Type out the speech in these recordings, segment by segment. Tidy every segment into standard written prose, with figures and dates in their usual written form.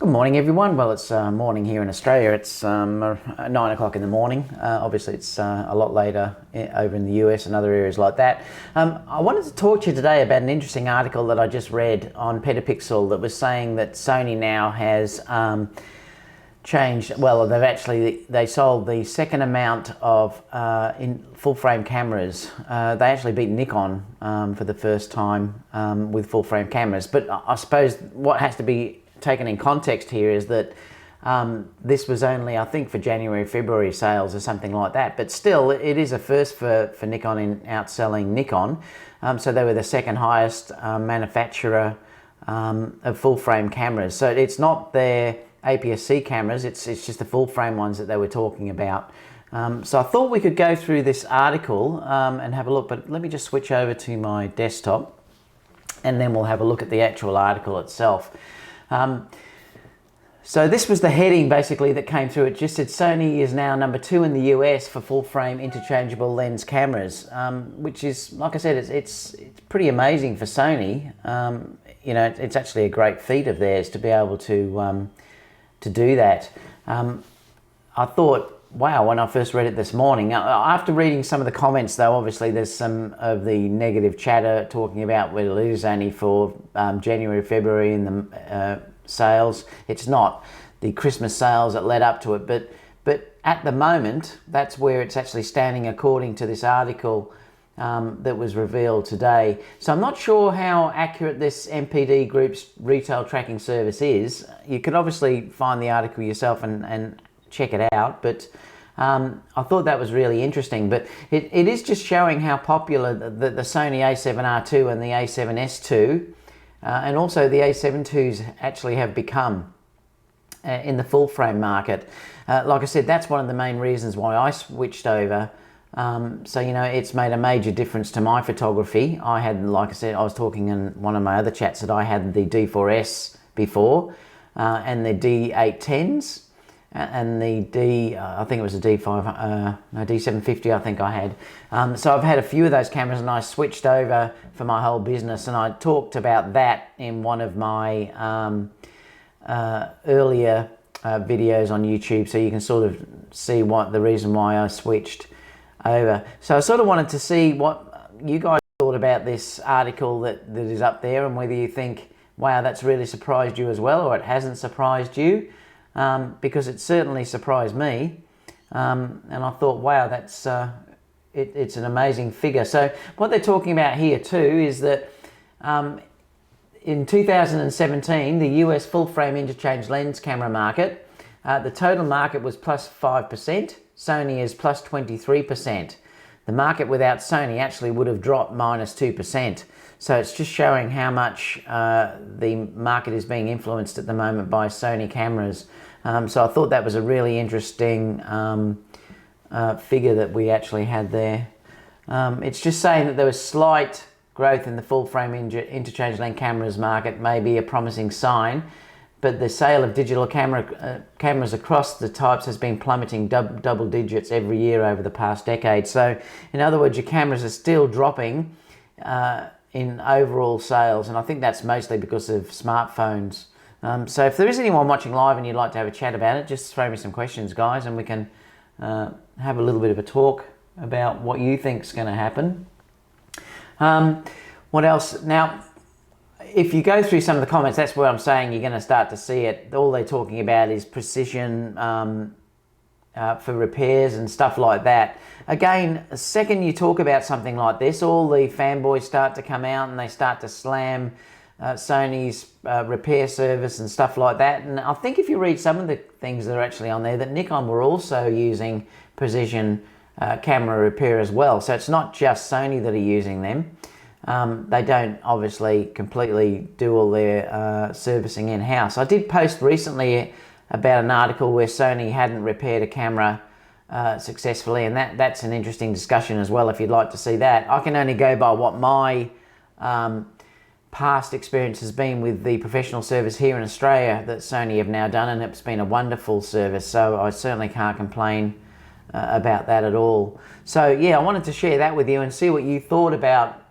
Good morning, everyone. Well, it's morning here in Australia. It's 9 o'clock in the morning. Obviously, it's a lot later over in the US and other areas like that. I wanted to talk to you today about an interesting article that I just read on Petapixel that was saying that Sony now has changed. Well, they sold the second amount of in full frame cameras. They actually beat Nikon for the first time with full frame cameras. But I suppose what has to be taken in context here is that this was only, I think, for January, February sales or something like that. But still, it is a first for Nikon in outselling Nikon. So they were the second highest manufacturer of full frame cameras. So it's not their APS-C cameras, it's just the full frame ones that they were talking about. So I thought we could go through this article and have a look, but let me just switch over to my desktop and then we'll have a look at the actual article itself. So this was the heading basically that came through. It just said Sony is now number 2 in the US for full frame interchangeable lens cameras, which is, like I said, it's pretty amazing for Sony. You know, it's actually a great feat of theirs to be able to do that. I thought, wow, when I first read it this morning. After reading some of the comments though, obviously there's some of the negative chatter talking about whether it is only for January, February in the sales. It's not the Christmas sales that led up to it, but at the moment, that's where it's actually standing according to this article that was revealed today. So I'm not sure how accurate this MPD Group's retail tracking service is. You could obviously find the article yourself and check it out, but I thought that was really interesting. But it is just showing how popular the Sony a7R II and the a7S II and also the a7 IIs actually have become in the full frame market. Like I said, that's one of the main reasons why I switched over. So, you know, it's made a major difference to my photography. I had, like I said, I was talking in one of my other chats that I had the D4S before and the D810s and the I think it was a D5, no, D750 I think I had. So I've had a few of those cameras and I switched over for my whole business, and I talked about that in one of my earlier videos on YouTube, so you can sort of see what the reason why I switched over. So I sort of wanted to see what you guys thought about this article that is up there, and whether you think, wow, that's really surprised you as well, or it hasn't surprised you, because it certainly surprised me. And I thought, wow, that's it's an amazing figure. So what they're talking about here too is that in 2017, the US full frame interchange lens camera market, the total market was plus 5%. Sony is plus 23%. The market without Sony actually would have dropped minus 2%. So it's just showing how much the market is being influenced at the moment by Sony cameras. So I thought that was a really interesting figure that we actually had there. It's just saying that there was slight growth in the full frame interchange lens cameras market, may be a promising sign, but the sale of digital cameras across the types has been plummeting double digits every year over the past decade. So in other words, your cameras are still dropping in overall sales, and I think that's mostly because of smartphones. So if there is anyone watching live and you'd like to have a chat about it, just throw me some questions, guys, and we can have a little bit of a talk about what you think is going to happen. What else? Now, if you go through some of the comments, that's where I'm saying you're going to start to see it. All they're talking about is precision for repairs and stuff like that. Again, the second you talk about something like this, all the fanboys start to come out and they start to slam Sony's repair service and stuff like that. And I think if you read some of the things that are actually on there, that Nikon were also using precision camera repair as well. So it's not just Sony that are using them. They don't obviously completely do all their servicing in-house. I did post recently about an article where Sony hadn't repaired a camera successfully, and that's an interesting discussion as well if you'd like to see that. I can only go by what my past experience has been with the professional service here in Australia that Sony have now done, and it's been a wonderful service, so I certainly can't complain about that at all. So yeah, I wanted to share that with you and see what you thought about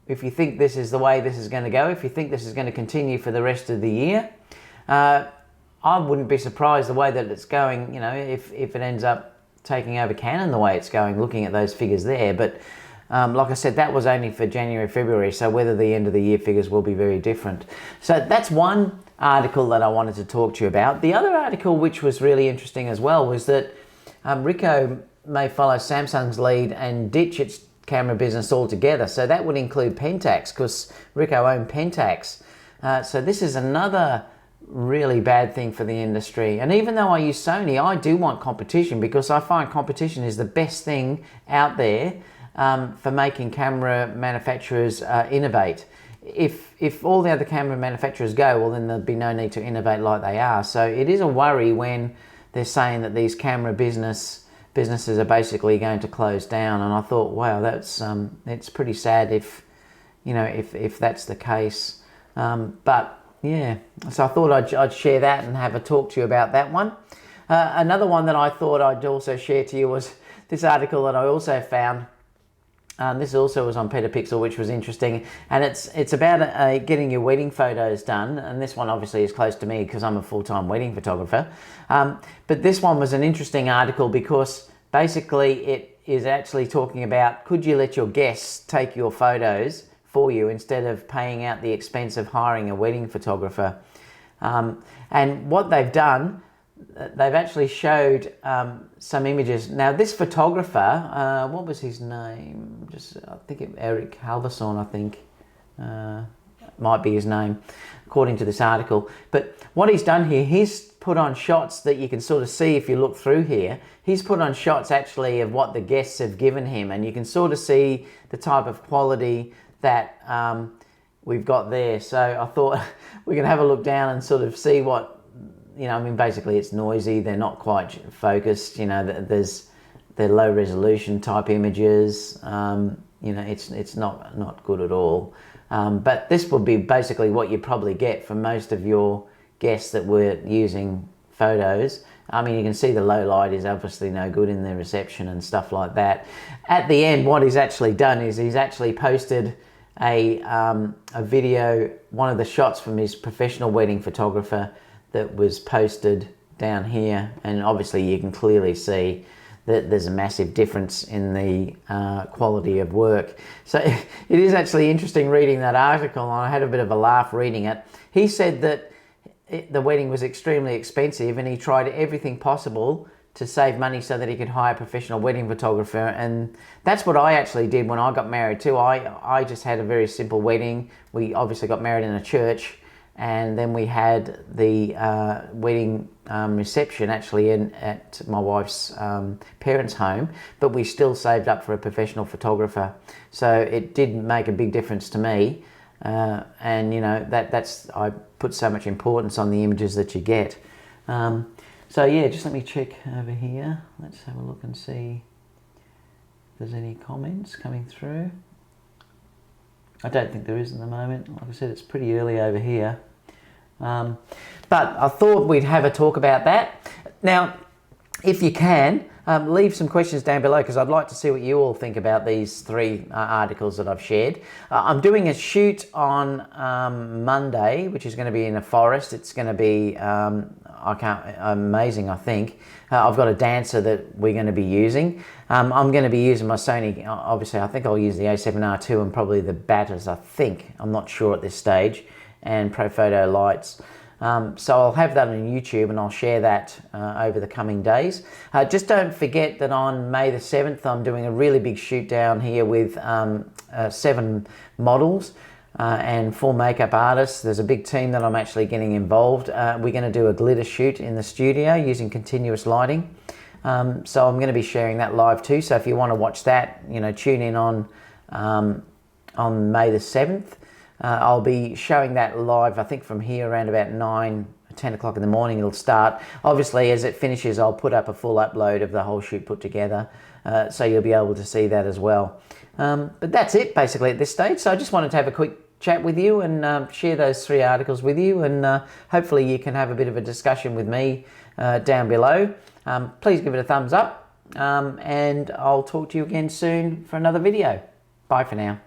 if you think this is the way this is going to go, if you think this is going to continue for the rest of the year. I wouldn't be surprised the way that it's going, you know, if it ends up taking over Canon the way it's going, looking at those figures there. But like I said, that was only for January, February, so whether the end of the year figures will be very different. So that's one article that I wanted to talk to you about. The other article, which was really interesting as well, was that Ricoh may follow Samsung's lead and ditch its camera business altogether. So that would include Pentax, because Ricoh owned Pentax. So this is another really bad thing for the industry. And even though I use Sony, I do want competition, because I find competition is the best thing out there for making camera manufacturers innovate. If all the other camera manufacturers go, well, then there'd be no need to innovate like they are. So it is a worry when they're saying that these camera businesses are basically going to close down. And I thought, wow, that's it's pretty sad if, you know, if that's the case. But yeah, so I thought I'd share that and have a talk to you about that one. Another one that I thought I'd also share to you was this article that I also found. This also was on Petapixel, which was interesting, and it's about getting your wedding photos done. And this one obviously is close to me because I'm a full-time wedding photographer. But this one was an interesting article because basically it is actually talking about, could you let your guests take your photos for you instead of paying out the expense of hiring a wedding photographer? And what they've done, they've actually showed some images. Now this photographer, what was his name? I think Eric Halverson, I think, might be his name, according to this article. But what he's done here, he's put on shots that you can sort of see if you look through here. He's put on shots actually of what the guests have given him, and you can sort of see the type of quality that we've got there. So I thought we can have a look down and sort of see what, you know, I mean, basically it's noisy, they're not quite focused, you know, they're low resolution type images, you know, it's not good at all. But this would be basically what you probably get from most of your guests that were using photos. I mean, you can see the low light is obviously no good in the reception and stuff like that. At the end, what he's actually done is he's actually posted a video, one of the shots from his professional wedding photographer that was posted down here, and obviously you can clearly see that there's a massive difference in the quality of work. So it is actually interesting reading that article, and I had a bit of a laugh reading it. He said that the wedding was extremely expensive and he tried everything possible to save money so that he could hire a professional wedding photographer, and that's what I actually did when I got married too. I just had a very simple wedding. We obviously got married in a church, and then we had the wedding reception actually at my wife's parents' home, but we still saved up for a professional photographer. So it did make a big difference to me, and you know, that's I put so much importance on the images that you get. So yeah, just let me check over here. Let's have a look and see if there's any comments coming through. I don't think there is at the moment. Like I said, it's pretty early over here. But I thought we'd have a talk about that. Now, if you can, leave some questions down below, because I'd like to see what you all think about these three articles that I've shared. I'm doing a shoot on Monday, which is going to be in a forest. It's going to be amazing, I think. I've got a dancer that we're going to be using. I'm going to be using my Sony, obviously I think I'll use the A7R II and probably the Batters, I think. I'm not sure at this stage. And Profoto lights. So I'll have that on YouTube and I'll share that over the coming days. Just don't forget that on May the 7th I'm doing a really big shoot down here with 7 models and 4 makeup artists. There's a big team that I'm actually getting involved. We're going to do a glitter shoot in the studio using continuous lighting. So I'm going to be sharing that live too. So if you want to watch that, you know, tune in on May the 7th. I'll be showing that live, I think from here around about 9, 10 o'clock in the morning it'll start. Obviously as it finishes I'll put up a full upload of the whole shoot put together, so you'll be able to see that as well. But that's it basically at this stage, so I just wanted to have a quick chat with you and share those 3 articles with you, and hopefully you can have a bit of a discussion with me down below. Please give it a thumbs up, and I'll talk to you again soon for another video. Bye for now.